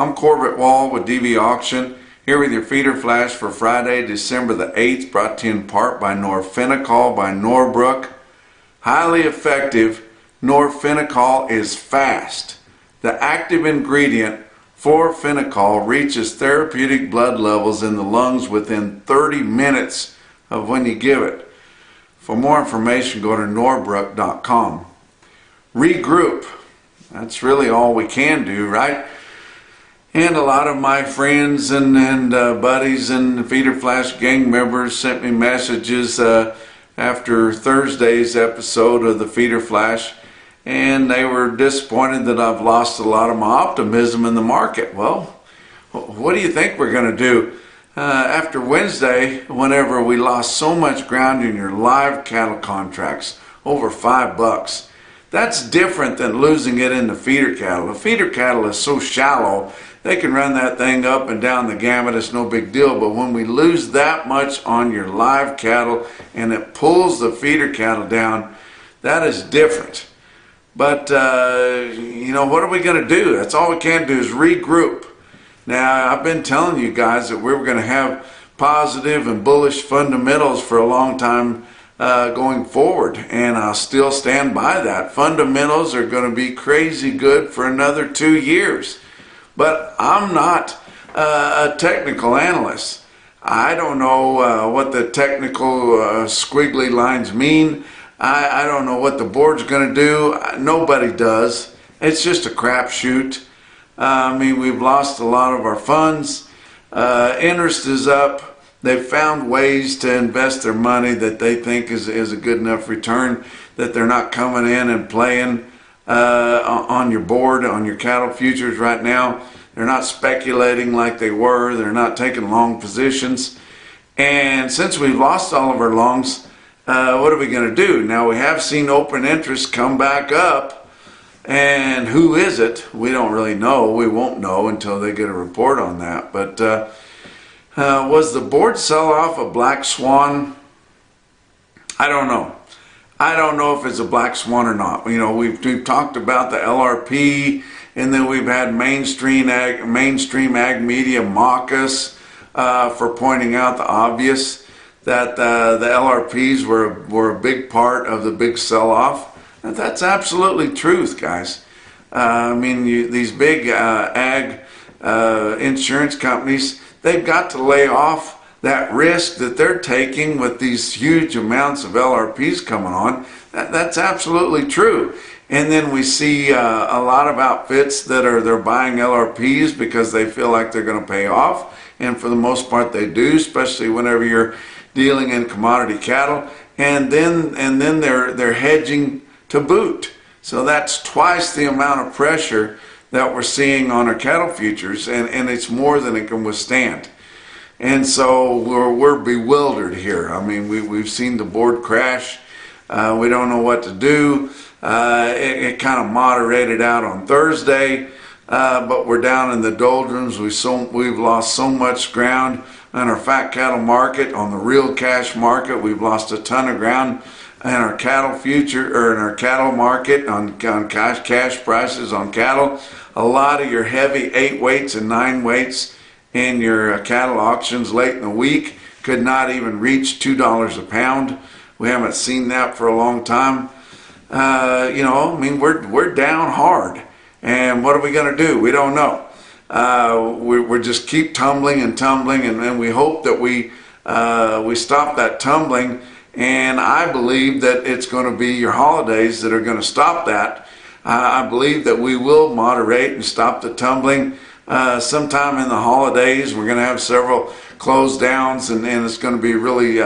I'm Corbett Wall with DVAuction, here with your feeder flash for Friday, December the 8th, brought to you in part by Norphenol by Norbrook. Highly effective. Norphenol is fast. The active ingredient, fluorphenol, reaches therapeutic blood levels in the lungs within 30 minutes of when you give it. For more information, go to norbrook.com. Regroup. That's really all we can do, right? And a lot of my friends and buddies and Feeder Flash gang members sent me messages after Thursday's episode of the Feeder Flash, and they were disappointed that I've lost a lot of my optimism in the market. Well, what do you think we're going to do? After Wednesday, whenever we lost so much ground in your live cattle contracts, over $5, that's different than losing it in the feeder cattle. The feeder cattle is so shallow, they can run that thing up and down the gamut, it's no big deal. But when we lose that much on your live cattle and it pulls the feeder cattle down, that is different. But, what are we going to do? That's all we can do is regroup. Now, I've been telling you guys that we were going to have positive and bullish fundamentals for a long time going forward, and I'll still stand by that. Fundamentals are going to be crazy good for another 2 years. But I'm not a technical analyst. I don't know what the technical squiggly lines mean. I don't know what the board's going to do. Nobody does. It's just a crapshoot. We've lost a lot of our funds. Interest is up. They've found ways to invest their money that they think is a good enough return, that they're not coming in and playing on your board, on your cattle futures right now. They're not speculating like they were. They're not taking long positions. And since we've lost all of our longs, what are we going to do? Now, we have seen open interest come back up. And who is it? We don't really know. We won't know until they get a report on that. But was the board sell-off a black swan? I don't know. I don't know if it's a black swan or not. We've talked about the LRP, and then we've had mainstream ag media mock us for pointing out the obvious, that the LRPs were a big part of the big sell-off. And that's absolutely truth, guys. These big ag insurance companies, they've got to lay off that risk that they're taking with these huge amounts of LRPs coming on. That's absolutely true. And then we see a lot of outfits that they're buying LRPs because they feel like they're going to pay off, and for the most part they do, especially whenever you're dealing in commodity cattle. And then they're hedging to boot. So that's twice the amount of pressure that we're seeing on our cattle futures, and it's more than it can withstand. And so we're bewildered here. We've seen the board crash. We don't know what to do. It kind of moderated out on Thursday, but we're down in the doldrums. We've lost so much ground on our fat cattle market, on the real cash market. We've lost a ton of ground in our cattle future, or in our cattle market, on cash prices on cattle. A lot of your heavy 8 weights and 9 weights in your cattle auctions late in the week could not even reach $2 a pound. We haven't seen that for a long time. We're down hard, and what are we going to do? We don't know. We're just keep tumbling and tumbling, and we hope that we stop that tumbling. And I believe that it's going to be your holidays that are going to stop that. I believe that we will moderate and stop the tumbling sometime in the holidays. We're going to have several close downs, and it's going to be really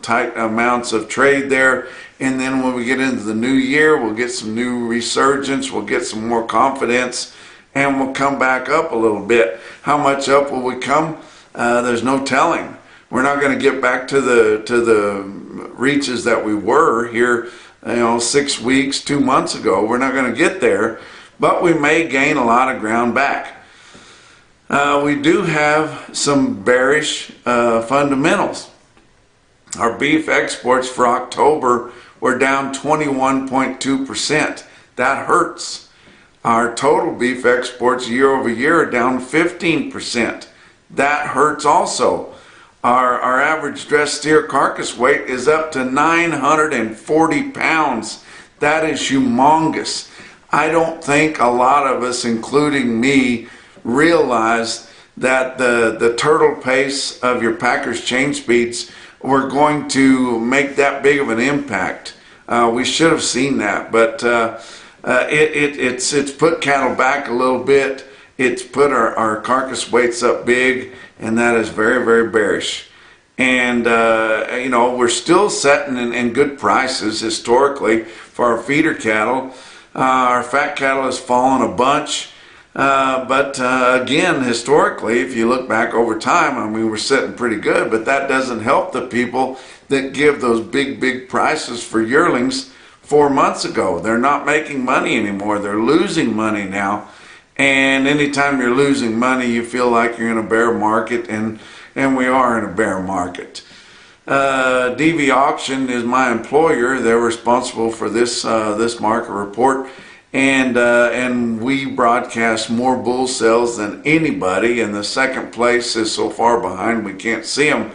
tight amounts of trade there. And then when we get into the new year, we'll get some new resurgence, we'll get some more confidence, and we'll come back up a little bit. How much up will we come? There's no telling. We're not going to get back to the reaches that we were here, 6 weeks, 2 months ago. We're not going to get there, but we may gain a lot of ground back. We do have some bearish fundamentals. Our beef exports for October were down 21.2%. That hurts. Our total beef exports year over year are down 15%. That hurts also. Our average dressed steer carcass weight is up to 940 pounds. That is humongous. I don't think a lot of us, including me, realize that the turtle pace of your Packers chain speeds were going to make that big of an impact. We should have seen that, but it's put cattle back a little bit. It's put our carcass weights up big, and that is very, very bearish. And we're still setting in good prices historically for our feeder cattle. Our fat cattle has fallen a bunch. But again, historically, if you look back over time, I mean, we're sitting pretty good, but that doesn't help the people that give those big prices for yearlings 4 months ago. They're not making money anymore. They're losing money now. And anytime you're losing money, you feel like you're in a bear market, and we are in a bear market. DVAuction is my employer. They're responsible for this market report. And we broadcast more bull sales than anybody, and the second place is so far behind we can't see them.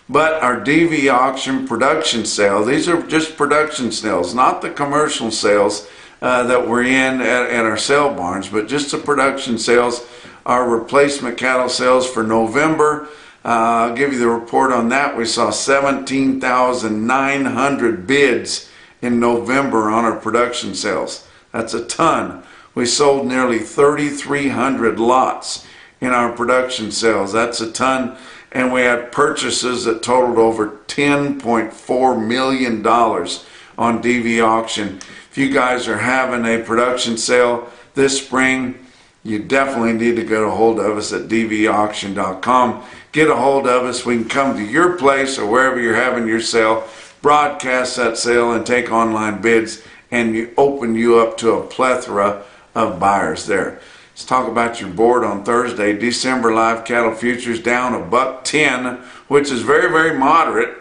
But our DVAuction production sale, these are just production sales, not the commercial sales that we're in at our sale barns, but just the production sales. Our replacement cattle sales for November, I'll give you the report on that. We saw 17,900 bids in November on our production sales. That's a ton. We sold nearly 3,300 lots in our production sales. That's a ton. And we had purchases that totaled over $10.4 million on DVAuction. If you guys are having a production sale this spring, you definitely need to get a hold of us at DVAuction.com. Get a hold of us. We can come to your place or wherever you're having your sale, broadcast that sale, and take online bids, and you open you up to a plethora of buyers there. Let's talk about your board on Thursday. December live cattle futures down $1.10, which is very, very moderate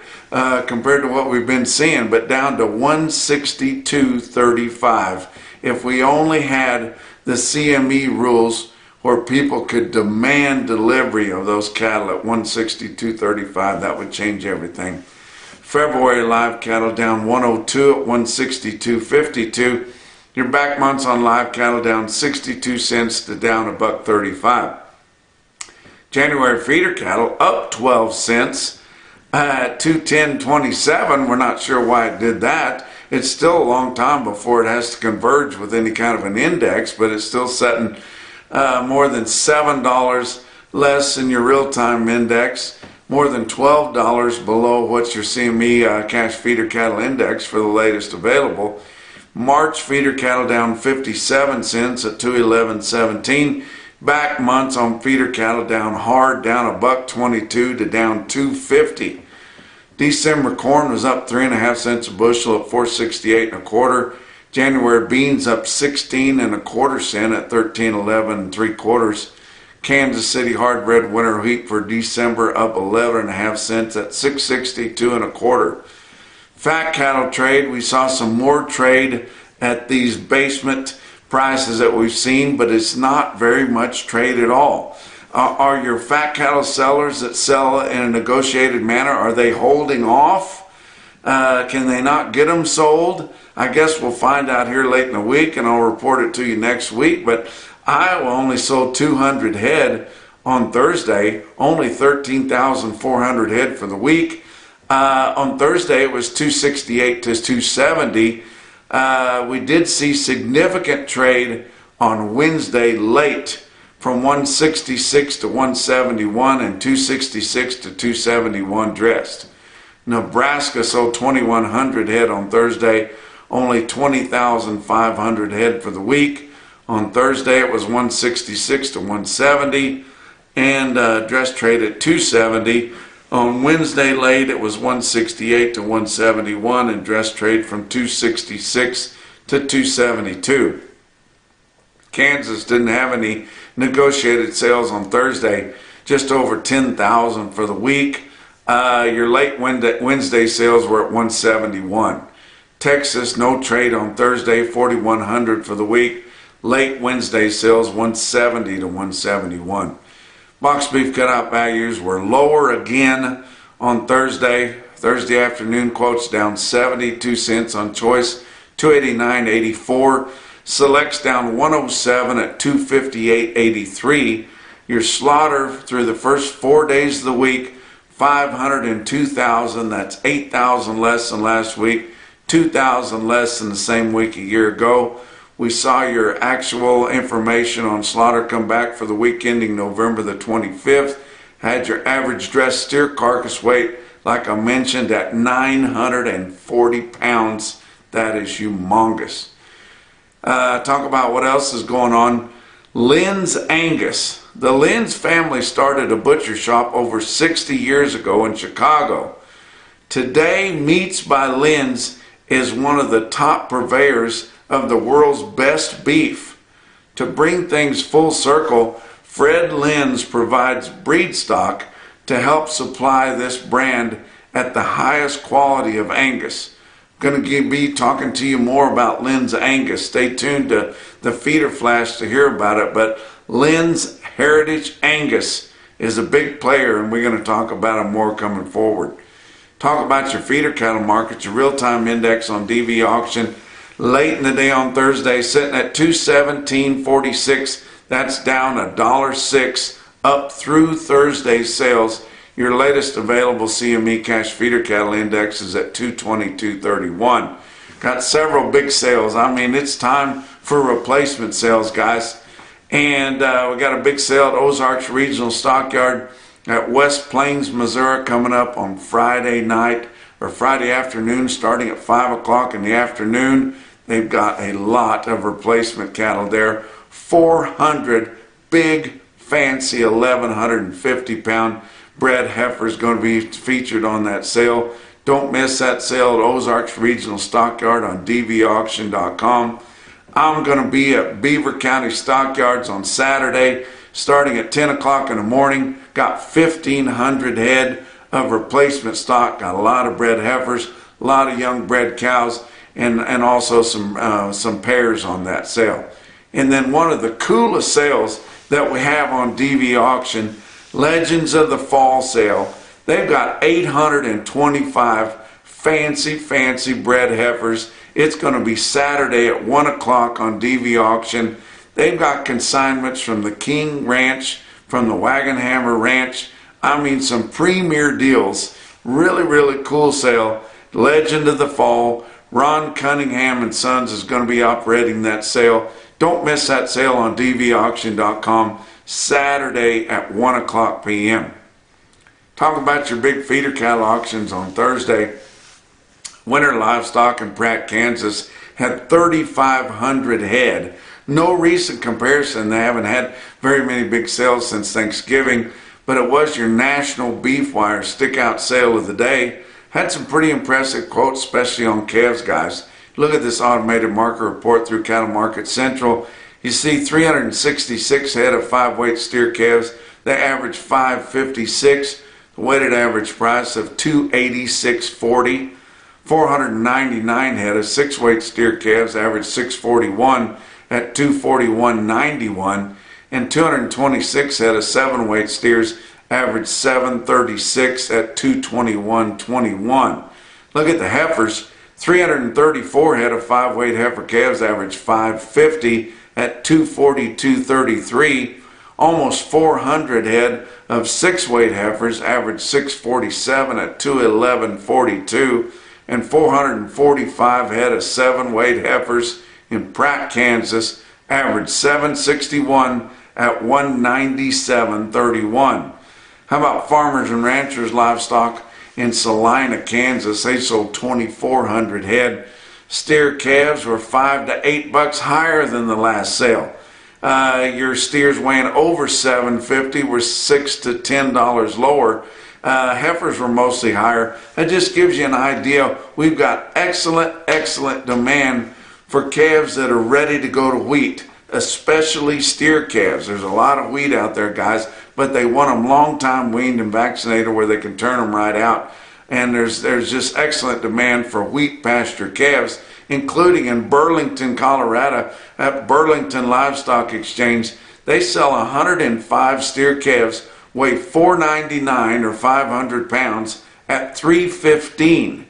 compared to what we've been seeing, but down to 162.35. If we only had the CME rules where people could demand delivery of those cattle at 162.35, that would change everything. February live cattle down 102 at 162.52. Your back months on live cattle down 62 cents to down $1.35. January feeder cattle up 12 cents at 210.27. We're not sure why it did that. It's still a long time before it has to converge with any kind of an index, but it's still setting more than $7 less than your real-time index. More than $12 below what's your CME cash feeder cattle index for the latest available. March feeder cattle down 57 cents at 211.17. Back months on feeder cattle down hard, down $1.22 to down 2.50. December corn was up 3.5 cents a bushel at 468 1/4. January beans up 16 1/4 cent at 13.11 3/4. Kansas City hard red winter wheat for December up 11.5 cents at 662 1/4. Fat cattle trade, we saw some more trade at these basement prices that we've seen, but it's not very much trade at all. Are your fat cattle sellers that sell in a negotiated manner, are they holding off? Can they not get them sold? I guess we'll find out here late in the week, and I'll report it to you next week. But Iowa only sold 200 head on Thursday, only 13,400 head for the week. On Thursday, it was 268 to 270. We did see significant trade on Wednesday late from 166 to 171 and 266 to 271 dressed. Nebraska sold 2,100 head on Thursday, only 20,500 head for the week. On Thursday, it was 166 to 170 and dress trade at 270. On Wednesday late, it was 168 to 171 and dress trade from 266 to 272. Kansas didn't have any negotiated sales on Thursday, just over 10,000 for the week. Your late Wednesday sales were at 171. Texas, no trade on Thursday, 4,100 for the week. Late Wednesday sales 170 to 171. Box beef cutout values were lower again on Thursday. Thursday afternoon quotes down 72 cents on choice, 289.84. Selects down 107 at 258.83. Your slaughter through the first 4 days of the week, 502,000. That's 8,000 less than last week, 2,000 less than the same week a year ago. We saw your actual information on slaughter come back for the week ending November the 25th. Had your average dressed steer carcass weight, like I mentioned, at 940 pounds. That is humongous. Talk about what else is going on. Lynn's Angus. The Lynn's family started a butcher shop over 60 years ago in Chicago. Today, Meats by Lynn's is one of the top purveyors of the world's best beef. To bring things full circle, Fred Lynn's provides breed stock to help supply this brand at the highest quality of Angus. Going to be talking to you more about Lynn's Angus. Stay tuned to the feeder flash to hear about it. But Lynn's Heritage Angus is a big player, and we're going to talk about it more coming forward. Talk about your feeder cattle market, your real-time index on DVAuction. Late in the day on Thursday, sitting at 217.46. That's down $1.06 up through Thursday's sales. Your latest available CME cash feeder cattle index is at 222.31. Got several big sales. I mean, it's time for replacement sales, guys. And we got a big sale at Ozarks Regional Stockyard at West Plains, Missouri, coming up on Friday night or Friday afternoon, starting at 5 o'clock in the afternoon. They've got a lot of replacement cattle there. 400 big, fancy 1,150 pound bred heifers going to be featured on that sale. Don't miss that sale at Ozarks Regional Stockyard on DVAuction.com. I'm going to be at Beaver County Stockyards on Saturday, starting at 10 o'clock in the morning. Got 1,500 head of replacement stock. Got a lot of bred heifers, a lot of young bred cows, and also some pairs on that sale. And then one of the coolest sales that we have on DVAuction, Legends of the Fall sale. They've got 825 fancy bred heifers. It's going to be Saturday at 1 o'clock on DVAuction. They've got consignments from the King Ranch, from the Wagon Hammer Ranch. I mean, some premier deals. Really cool sale. Legend of the Fall. Ron Cunningham and Sons is going to be operating that sale. Don't miss that sale on DVAuction.com Saturday at 1 o'clock p.m. Talk about your big feeder cattle auctions on Thursday. Winter Livestock in Pratt, Kansas had 3,500 head. No recent comparison. They haven't had very many big sales since Thanksgiving, but it was your NationalBeefWire stick-out sale of the day. Had some pretty impressive quotes, especially on calves, guys. Look at this automated marker report through Cattle Market Central. You see 366 head of 5-weight steer calves. They average 556. The weighted average price of $286.40. 499 head of 6-weight steer calves average 641 at $241.91. And 226 head of 7-weight steers average 736 at $221.21. Look at the heifers. 334 head of 5-weight heifer calves average 550 at $242.33. Almost 400 head of 6-weight heifers average 647 at $211.42. And 445 head of 7-weight heifers in Pratt, Kansas average 761 at $197.31. How about Farmers and Ranchers Livestock in Salina, Kansas? They sold 2,400 head. Steer calves were $5 to $8 higher than the last sale. Your steers weighing over 750 were $6 to $10 lower. Heifers were mostly higher. That just gives you an idea. We've got excellent demand for calves that are ready to go to wheat, especially steer calves. There's a lot of wheat out there, guys, but they want them long time weaned and vaccinated where they can turn them right out. And there's just excellent demand for wheat pasture calves. including in Burlington, Colorado, at Burlington Livestock Exchange. They sell 105 steer calves, weigh 499 or 500 pounds at $315.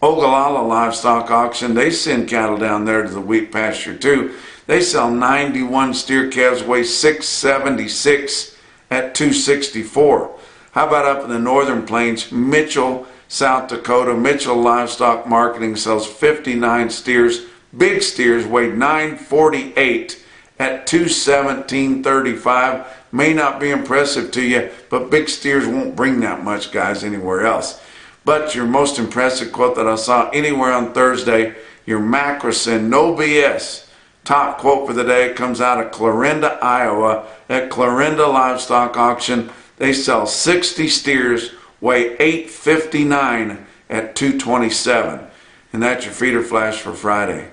Ogallala Livestock Auction, they send cattle down there to the wheat pasture too. They sell 91 steer calves, weigh 676 at $264. How about up in the Northern Plains, Mitchell, South Dakota? Mitchell Livestock Marketing sells 59 steers, big steers, weighed 948 at $217.35. May not be impressive to you, but big steers won't bring that much, guys, anywhere else. But your most impressive quote that I saw anywhere on Thursday, your Macrocin, no BS. Top quote for the day comes out of Clarinda, Iowa, at Clarinda Livestock Auction. They sell 60 steers, weigh 859 at $227. And that's your feeder flash for Friday.